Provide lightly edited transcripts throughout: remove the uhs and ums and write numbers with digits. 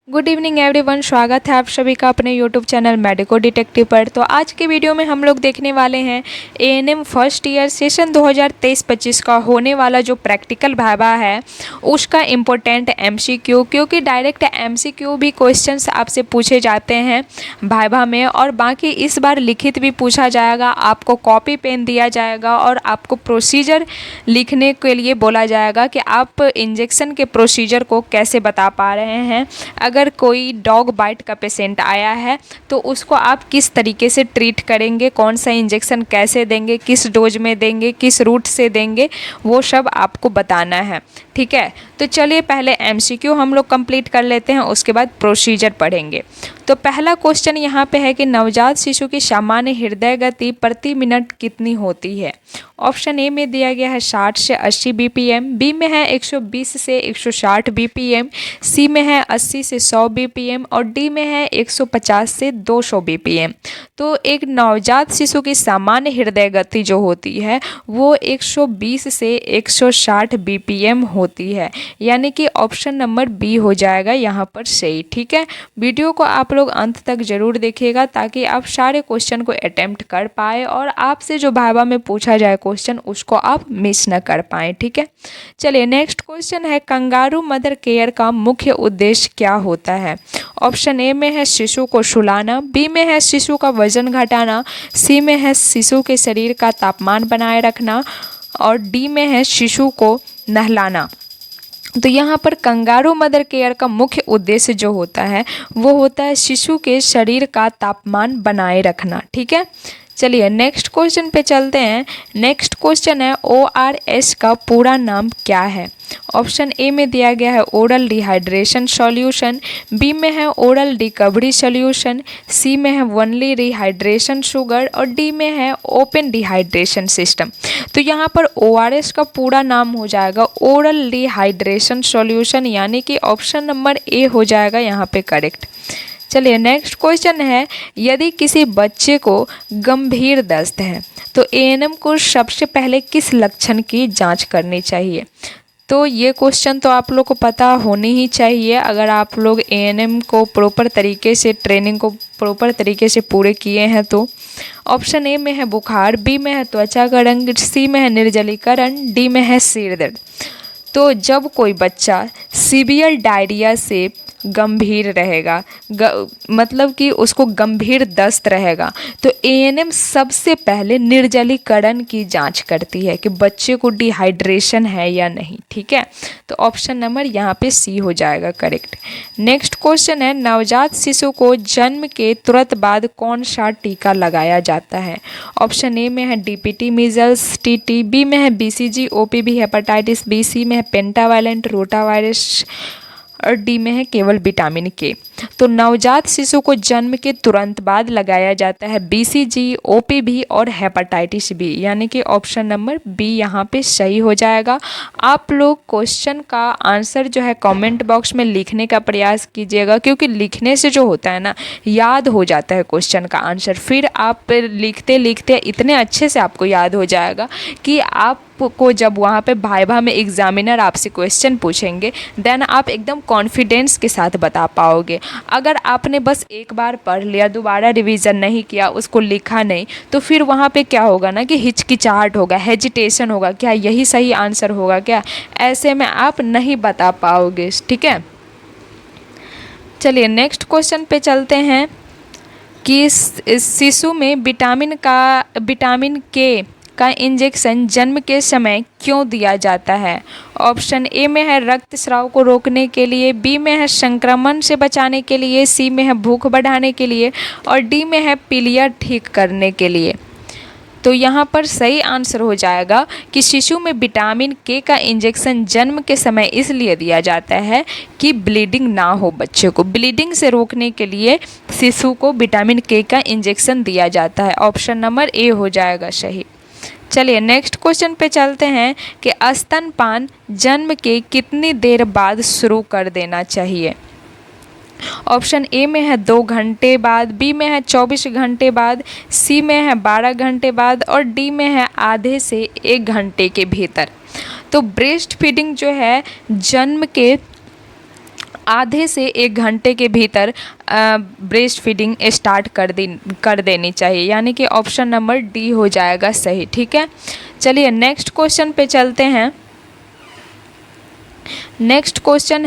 Good evening everyone, स्वागत है आप सभी का अपने यूट्यूब चैनल मेडिको डिटेक्टिव पर। तो आज के वीडियो में हम लोग देखने वाले हैं एएनएम फर्स्ट ईयर सेशन 2023-25 का होने वाला जो प्रैक्टिकल वाइवा है उसका इम्पोर्टेंट एमसीक्यू, क्योंकि डायरेक्ट एमसीक्यू भी क्वेश्चंस आपसे पूछे जाते हैं वाइवा में, और बाकी इस बार लिखित भी पूछा जाएगा। आपको कॉपी पेन दिया जाएगा और आपको प्रोसीजर लिखने के लिए बोला जाएगा कि आप इंजेक्शन के प्रोसीजर को कैसे बता पा रहे हैं। अगर कोई डॉग बाइट का पेशेंट आया है तो उसको आप किस तरीके से ट्रीट करेंगे, कौन सा इंजेक्शन कैसे देंगे, किस डोज में देंगे, किस रूट से देंगे, वो सब आपको बताना है। ठीक है, तो चलिए पहले एमसीक्यू हम लोग कंप्लीट कर लेते हैं, उसके बाद प्रोसीजर पढ़ेंगे। तो पहला क्वेश्चन यहाँ पे है कि नवजात शिशु की सामान्य हृदय गति प्रति मिनट कितनी होती है। ऑप्शन ए में दिया गया है 60 से 80 बीपीएम, बी में है 120 से 160 बीपीएम, सी में है 80 से 100 बीपीएम और डी में है 150 से 200 बीपीएम। तो एक नवजात शिशु की सामान्य हृदय गति जो होती है वो 120 से 160 बीपीएम होती है, यानी कि ऑप्शन नंबर बी हो जाएगा यहाँ पर सही। ठीक है, वीडियो को आप लोग अंत तक जरूर देखिएगा ताकि आप सारे क्वेश्चन को अटेम्प्ट कर पाए और आपसे जो वाइवा में पूछा जाए क्वेश्चन उसको आप मिस न कर पाएँ। ठीक है, चलिए नेक्स्ट क्वेश्चन है कंगारू मदर केयर का मुख्य उद्देश्य क्या होता है। ऑप्शन ए में है शिशु को सुलाना, बी में है शिशु का वजन घटाना, सी में है शिशु के शरीर का तापमान बनाए रखना और डी में है शिशु को नहलाना। तो यहाँ पर कंगारू मदर केयर का मुख्य उद्देश्य जो होता है वो होता है शिशु के शरीर का तापमान बनाए रखना। ठीक है, चलिए नेक्स्ट क्वेश्चन पे चलते हैं। नेक्स्ट क्वेश्चन है ORS का पूरा नाम क्या है। ऑप्शन ए में दिया गया है ओरल डिहाइड्रेशन सॉल्यूशन, बी में है ओरल रिकवरी सॉल्यूशन, सी में है वनली रिहाइड्रेशन शुगर और डी में है ओपन डिहाइड्रेशन सिस्टम। तो यहाँ पर ORS का पूरा नाम हो जाएगा ओरल डिहाइड्रेशन सॉल्यूशन, यानी कि ऑप्शन नंबर ए हो जाएगा यहाँ पे करेक्ट। चलिए नेक्स्ट क्वेश्चन है यदि किसी बच्चे को गंभीर दस्त है तो एएनएम को सबसे पहले किस लक्षण की जांच करनी चाहिए। तो ये क्वेश्चन तो आप लोग को पता होनी ही चाहिए अगर आप लोग एएनएम को प्रॉपर तरीके से ट्रेनिंग को प्रॉपर तरीके से पूरे किए हैं। तो ऑप्शन ए में है बुखार, बी में है त्वचा का रंग, सी में है निर्जलीकरण, डी में है सिर दर्द। तो जब कोई बच्चा सीवियर डायरिया से गंभीर रहेगा, मतलब कि उसको गंभीर दस्त रहेगा, तो एएनएम सबसे पहले निर्जलीकरण की जांच करती है कि बच्चे को डिहाइड्रेशन है या नहीं। ठीक है, तो ऑप्शन नंबर यहाँ पे सी हो जाएगा करेक्ट। नेक्स्ट क्वेश्चन है नवजात शिशु को जन्म के तुरंत बाद कौन सा टीका लगाया जाता है। ऑप्शन ए में है डीपीटी मीजल्स टीटी, बी में है बीसीजी ओपीवी हेपेटाइटिस बी, सी में है पेंटावायलेंट रोटावायरस और डी में है केवल विटामिन के। तो नवजात शिशु को जन्म के तुरंत बाद लगाया जाता है बीसीजी ओपीवी और हेपेटाइटिस बी, यानी कि ऑप्शन नंबर बी यहाँ पे सही हो जाएगा। आप लोग क्वेश्चन का आंसर जो है कमेंट बॉक्स में लिखने का प्रयास कीजिएगा, क्योंकि लिखने से जो होता है ना याद हो जाता है क्वेश्चन का आंसर, फिर आप लिखते लिखते इतने अच्छे से आपको याद हो जाएगा कि आप को जब वहाँ पे वाइवा में एग्जामिनर आपसे क्वेश्चन पूछेंगे देन आप एकदम कॉन्फिडेंस के साथ बता पाओगे। अगर आपने बस एक बार पढ़ लिया, दोबारा रिवीजन नहीं किया, उसको लिखा नहीं, तो फिर वहाँ पे क्या होगा ना कि हिचकिचाहट होगा, हेजिटेशन होगा, क्या यही सही आंसर होगा क्या, ऐसे में आप नहीं बता पाओगे। ठीक है, चलिए नेक्स्ट क्वेश्चन पे चलते हैं कि शिशु में विटामिन के का इंजेक्शन जन्म के समय क्यों दिया जाता है। ऑप्शन ए में है रक्तस्राव को रोकने के लिए, बी में है संक्रमण से बचाने के लिए, सी में है भूख बढ़ाने के लिए और डी में है पीलिया ठीक करने के लिए। तो यहाँ पर सही आंसर हो जाएगा कि शिशु में विटामिन के का इंजेक्शन जन्म के समय इसलिए दिया जाता है कि ब्लीडिंग ना हो, बच्चे को ब्लीडिंग से रोकने के लिए शिशु को विटामिन के का इंजेक्शन दिया जाता है। ऑप्शन नंबर ए हो जाएगा सही। चलिए नेक्स्ट क्वेश्चन पे चलते हैं कि स्तनपान जन्म के कितनी देर बाद शुरू कर देना चाहिए। ऑप्शन ए में है 2 घंटे बाद, बी में है 24 घंटे बाद, सी में है 12 घंटे बाद और डी में है आधे से 1 घंटे के भीतर। तो ब्रेस्ट फीडिंग जो है जन्म के आधे से 1 घंटे के भीतर ब्रेस्ट फीडिंग स्टार्ट कर देनी चाहिए, यानी कि ऑप्शन नंबर डी हो जाएगा सही। ठीक है, चलिए नेक्स्ट क्वेश्चन पे चलते हैं। नेक्स्ट क्वेश्चन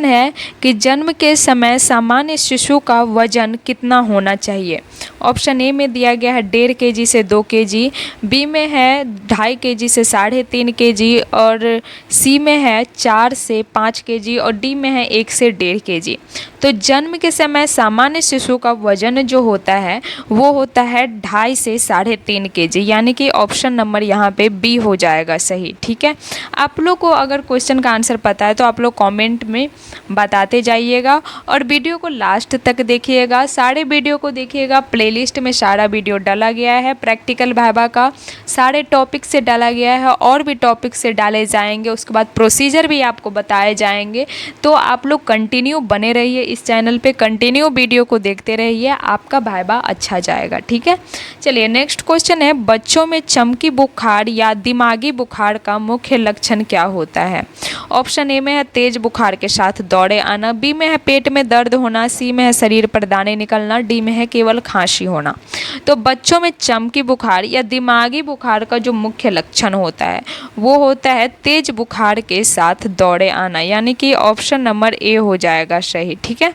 है कि जन्म के समय सामान्य शिशु का वजन कितना होना चाहिए। ऑप्शन ए में दिया गया है 1.5 kg से 2 kg, बी में है 2.5 kg से 3.5 kg, और सी में है 4 से 5 kg, और डी में है 1 से 1.5 kg। तो जन्म के समय सामान्य शिशु का वजन जो होता है वो होता है 2.5 से 3.5 kg, यानी कि ऑप्शन नंबर यहाँ पे बी हो जाएगा सही। ठीक है, आप लोग को अगर क्वेश्चन का आंसर पता है तो आप लोग कमेंट में बताते जाइएगा, और वीडियो को लास्ट तक देखिएगा, सारे वीडियो को देखिएगा। प्लेलिस्ट में सारा वीडियो डाला गया है, प्रैक्टिकल वाइवा का सारे टॉपिक से डाला गया है, और भी टॉपिक से डाले जाएंगे। उसके बाद प्रोसीजर भी आपको बताए जाएंगे। तो आप लोग कंटिन्यू बने रहिए इस चैनल पे, कंटिन्यू वीडियो को देखते रहिए, आपका वाइवा अच्छा जाएगा। ठीक है, चलिए नेक्स्ट क्वेश्चन है, बच्चों में चमकी बुखार या दिमागी बुखार का मुख्य लक्षण क्या होता है। ऑप्शन ए में है तेज बुखार के साथ दौड़े आना, बी में है पेट में दर्द होना, सी में है शरीर पर दाने निकलना, डी में है केवल खांसी होना। तो बच्चों में चमकी बुखार या दिमागी बुखार का जो मुख्य लक्षण होता है वो होता है तेज बुखार के साथ दौड़े आना, यानी कि ऑप्शन नंबर ए हो जाएगा सही। ठीक है,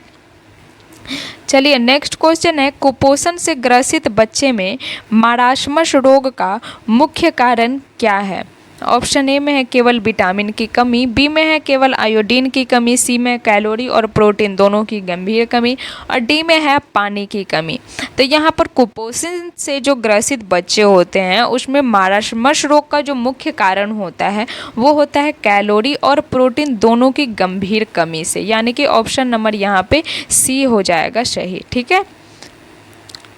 चलिए नेक्स्ट क्वेश्चन है, कुपोषण से ग्रसित बच्चे में मारास्मस रोग का मुख्य कारण क्या है। ऑप्शन ए में है केवल विटामिन की कमी, बी में है केवल आयोडीन की कमी, सी में कैलोरी और प्रोटीन दोनों की गंभीर कमी, और डी में है पानी की कमी। तो यहाँ पर कुपोषण से जो ग्रसित बच्चे होते हैं उसमें मारास्मस रोग का जो मुख्य कारण होता है वो होता है कैलोरी और प्रोटीन दोनों की गंभीर कमी से, यानी कि ऑप्शन नंबर यहाँ पे सी हो जाएगा सही। ठीक है,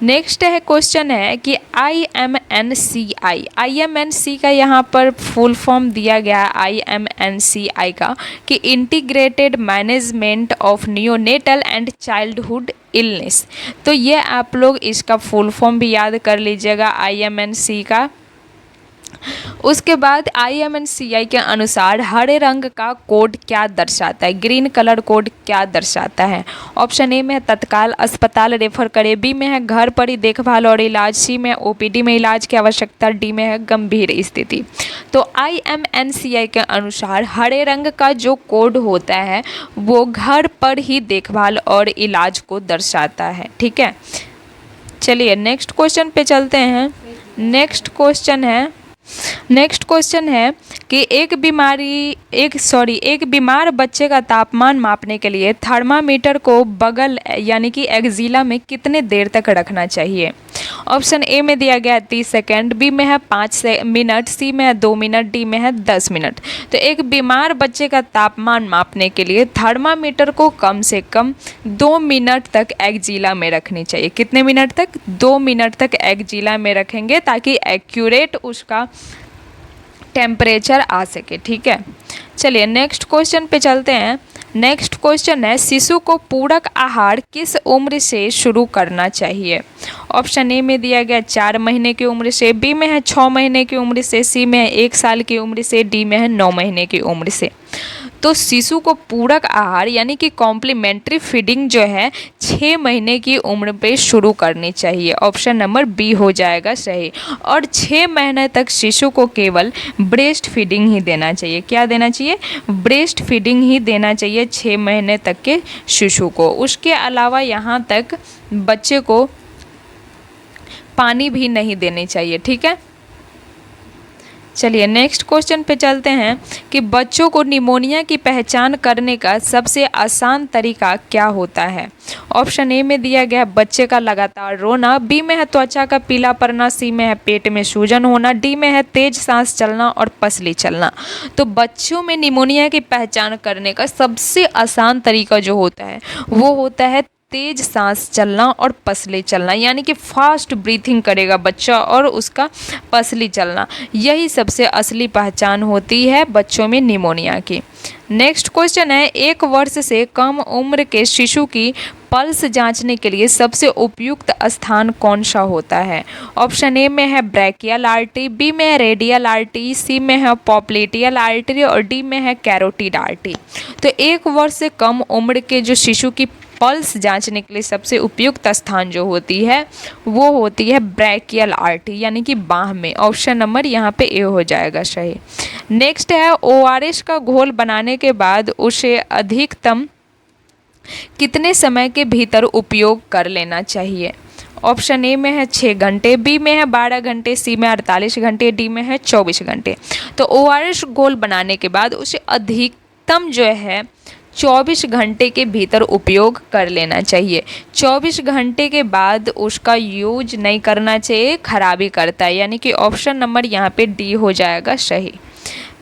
नेक्स्ट है क्वेश्चन है कि IMNCI का यहाँ पर फुल फॉर्म दिया गया IMNCI का कि integrated management of neonatal and childhood illness. तो ये आप लोग इसका फुल फॉर्म भी याद कर लीजिएगा IMNC का। उसके बाद IMNCI के अनुसार हरे रंग का कोड क्या दर्शाता है, ग्रीन कलर कोड क्या दर्शाता है। ऑप्शन ए में है तत्काल अस्पताल रेफर करें, बी में है घर पर ही देखभाल और इलाज, सी में OPD में इलाज की आवश्यकता, डी में है गंभीर स्थिति। तो IMNCI के अनुसार हरे रंग का जो कोड होता है वो घर पर ही देखभाल और इलाज को दर्शाता है। ठीक है, चलिए नेक्स्ट क्वेश्चन पे चलते हैं। नेक्स्ट क्वेश्चन है कि एक बीमार बच्चे का तापमान मापने के लिए थर्मामीटर को बगल यानी कि एक्जिला में कितने देर तक रखना चाहिए। ऑप्शन ए में दिया गया है 30 सेकेंड, बी में है 5 मिनट, सी में है 2 मिनट, डी में है 10 मिनट। तो एक बीमार बच्चे का तापमान मापने के लिए थर्मामीटर को कम से कम 2 मिनट तक एक्जिला में रखनी चाहिए। कितने मिनट तक? 2 मिनट तक एक्जिला में रखेंगे ताकि एक्यूरेट उसका टेम्परेचर आ सके। ठीक है, चलिए नेक्स्ट क्वेश्चन पे चलते हैं। नेक्स्ट क्वेश्चन है, शिशु को पूरक आहार किस उम्र से शुरू करना चाहिए। ऑप्शन ए में दिया गया 4 महीने की उम्र से, बी में है 6 महीने की उम्र से, सी में है 1 साल की उम्र से, डी में है 9 महीने की उम्र से। तो शिशु को पूरक आहार यानी कि कॉम्प्लीमेंट्री फीडिंग जो है 6 महीने की उम्र पे शुरू करनी चाहिए। ऑप्शन नंबर बी हो जाएगा सही। और 6 महीने तक शिशु को केवल ब्रेस्ट फीडिंग ही देना चाहिए। क्या देना चाहिए? ब्रेस्ट फीडिंग ही देना चाहिए 6 महीने तक के शिशु को। उसके अलावा यहाँ तक बच्चे को पानी भी नहीं देनी चाहिए। ठीक है, चलिए नेक्स्ट क्वेश्चन पे चलते हैं कि बच्चों को निमोनिया की पहचान करने का सबसे आसान तरीका क्या होता है। ऑप्शन ए में दिया गया बच्चे का लगातार रोना, बी में है त्वचा का पीला पड़ना, सी में है पेट में सूजन होना, डी में है तेज सांस चलना और पसली चलना। तो बच्चों में निमोनिया की पहचान करने का सबसे आसान तरीका जो होता है वो होता है तेज सांस चलना और पसली चलना, यानी कि फास्ट ब्रीथिंग करेगा बच्चा और उसका पसली चलना। यही सबसे असली पहचान होती है बच्चों में निमोनिया की। नेक्स्ट क्वेश्चन है, 1 वर्ष से कम उम्र के शिशु की पल्स जांचने के लिए सबसे उपयुक्त स्थान कौन सा होता है? ऑप्शन ए में है ब्रैकियल आर्टरी, बी में है रेडियल आर्टरी, सी में है पॉप्लेटियल आर्टरी और डी में है कैरोटिड आर्टरी। तो 1 वर्ष से कम उम्र के जो शिशु की पल्स जांचने के लिए सबसे उपयुक्त स्थान जो होती है वो होती है ब्रैकियल आर्टरी, यानी कि बाह में। ऑप्शन नंबर यहाँ पे ए हो जाएगा सही। नेक्स्ट है, ओआरएस का घोल बनाने के बाद उसे अधिकतम कितने समय के भीतर उपयोग कर लेना चाहिए? ऑप्शन ए में है 6 घंटे, बी में है 12 घंटे, सी में 48 घंटे, डी में है 24 घंटे। तो ओआरएस घोल बनाने के बाद उसे अधिकतम जो है 24 घंटे के भीतर उपयोग कर लेना चाहिए। 24 घंटे के बाद उसका यूज नहीं करना चाहिए, खराबी करता है, यानी कि ऑप्शन नंबर यहाँ पे डी हो जाएगा सही।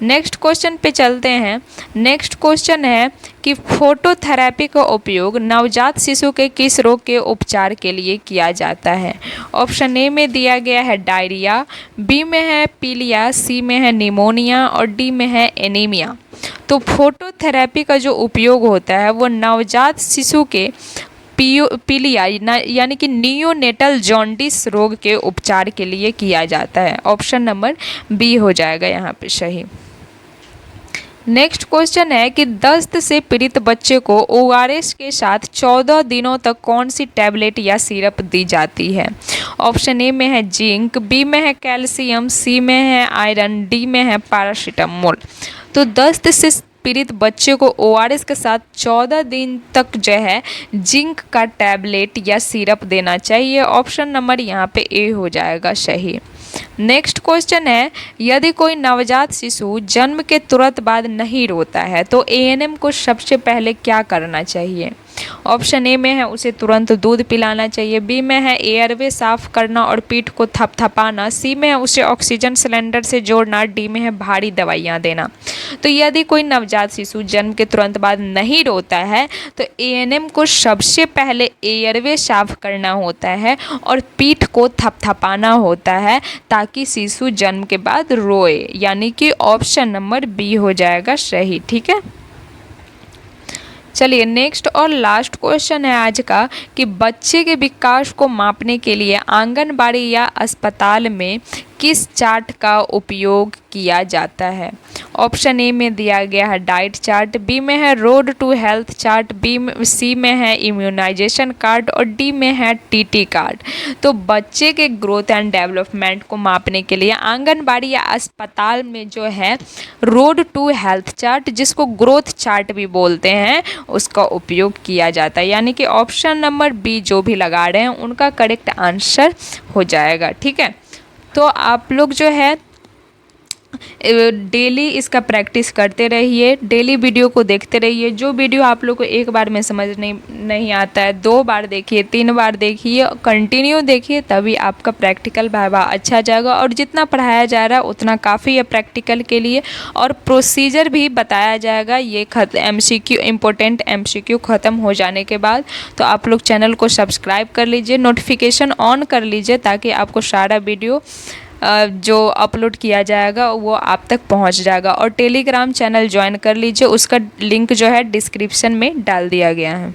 नेक्स्ट क्वेश्चन पे चलते हैं। नेक्स्ट क्वेश्चन है कि फोटोथेरेपी का उपयोग नवजात शिशु के किस रोग के उपचार के लिए किया जाता है? ऑप्शन ए में दिया गया है डायरिया, बी में है पीलिया, सी में है निमोनिया और डी में है एनीमिया। तो फोटोथेरेपी का जो उपयोग होता है वो नवजात शिशु के पीलिया यानी कि नियोनेटल जॉन्डिस रोग के उपचार के लिए किया जाता है। ऑप्शन नंबर बी हो जाएगा यहाँ पे सही। नेक्स्ट क्वेश्चन है कि दस्त से पीड़ित बच्चे को ओआरएस के साथ 14 दिनों तक कौन सी टैबलेट या सिरप दी जाती है? ऑप्शन ए में है जिंक, बी में है कैल्शियम, सी में है आयरन, डी में है पैरासीटामोल। तो दस्त से पीड़ित बच्चे को ओआरएस के साथ 14 दिन तक जो है जिंक का टैबलेट या सिरप देना चाहिए। ऑप्शन नंबर यहाँ पे ए हो जाएगा सही। नेक्स्ट क्वेश्चन है, यदि कोई नवजात शिशु जन्म के तुरंत बाद नहीं रोता है तो एएनएम को सबसे पहले क्या करना चाहिए? ऑप्शन ए में है उसे तुरंत दूध पिलाना चाहिए, बी में है एयरवे साफ करना और पीठ को थपथपाना, सी में है उसे ऑक्सीजन सिलेंडर से जोड़ना, डी में है भारी दवाइयाँ देना। तो यदि कोई नवजात शिशु जन्म के तुरंत बाद नहीं रोता है तो एएनएम को सबसे पहले एयरवे साफ करना होता है और पीठ को थपथपाना होता है ताकि शिशु जन्म के बाद रोए, यानी कि ऑप्शन नंबर बी हो जाएगा सही। ठीक है, चलिए नेक्स्ट और लास्ट क्वेश्चन है आज का कि बच्चे के विकास को मापने के लिए आंगनबाड़ी या अस्पताल में किस चार्ट का उपयोग किया जाता है? ऑप्शन ए में दिया गया है डाइट चार्ट, बी में है रोड टू हेल्थ चार्ट, सी में है इम्यूनाइजेशन कार्ड और डी में है टीटी कार्ड। तो बच्चे के ग्रोथ एंड डेवलपमेंट को मापने के लिए आंगनबाड़ी या अस्पताल में जो है रोड टू हेल्थ चार्ट, जिसको ग्रोथ चार्ट भी बोलते हैं, उसका उपयोग किया जाता है, यानी कि ऑप्शन नंबर बी जो भी लगा रहे हैं उनका करेक्ट आंसर हो जाएगा। ठीक है, तो आप लोग जो है डेली इसका प्रैक्टिस करते रहिए, डेली वीडियो को देखते रहिए। जो वीडियो आप लोग को एक बार में समझ नहीं आता है 2 बार देखिए, 3 बार देखिए, कंटिन्यू देखिए, तभी आपका प्रैक्टिकल वाइवा अच्छा जाएगा। और जितना पढ़ाया जा रहा है उतना काफ़ी है प्रैक्टिकल के लिए, और प्रोसीजर भी बताया जाएगा। ये MCQ इम्पोर्टेंट MCQ ख़त्म हो जाने के बाद। तो आप लोग चैनल को सब्सक्राइब कर लीजिए, नोटिफिकेशन ऑन कर लीजिए ताकि आपको सारा वीडियो जो अपलोड किया जाएगा वो आप तक पहुंच जाएगा। और टेलीग्राम चैनल ज्वाइन कर लीजिए, उसका लिंक जो है डिस्क्रिप्शन में डाल दिया गया है।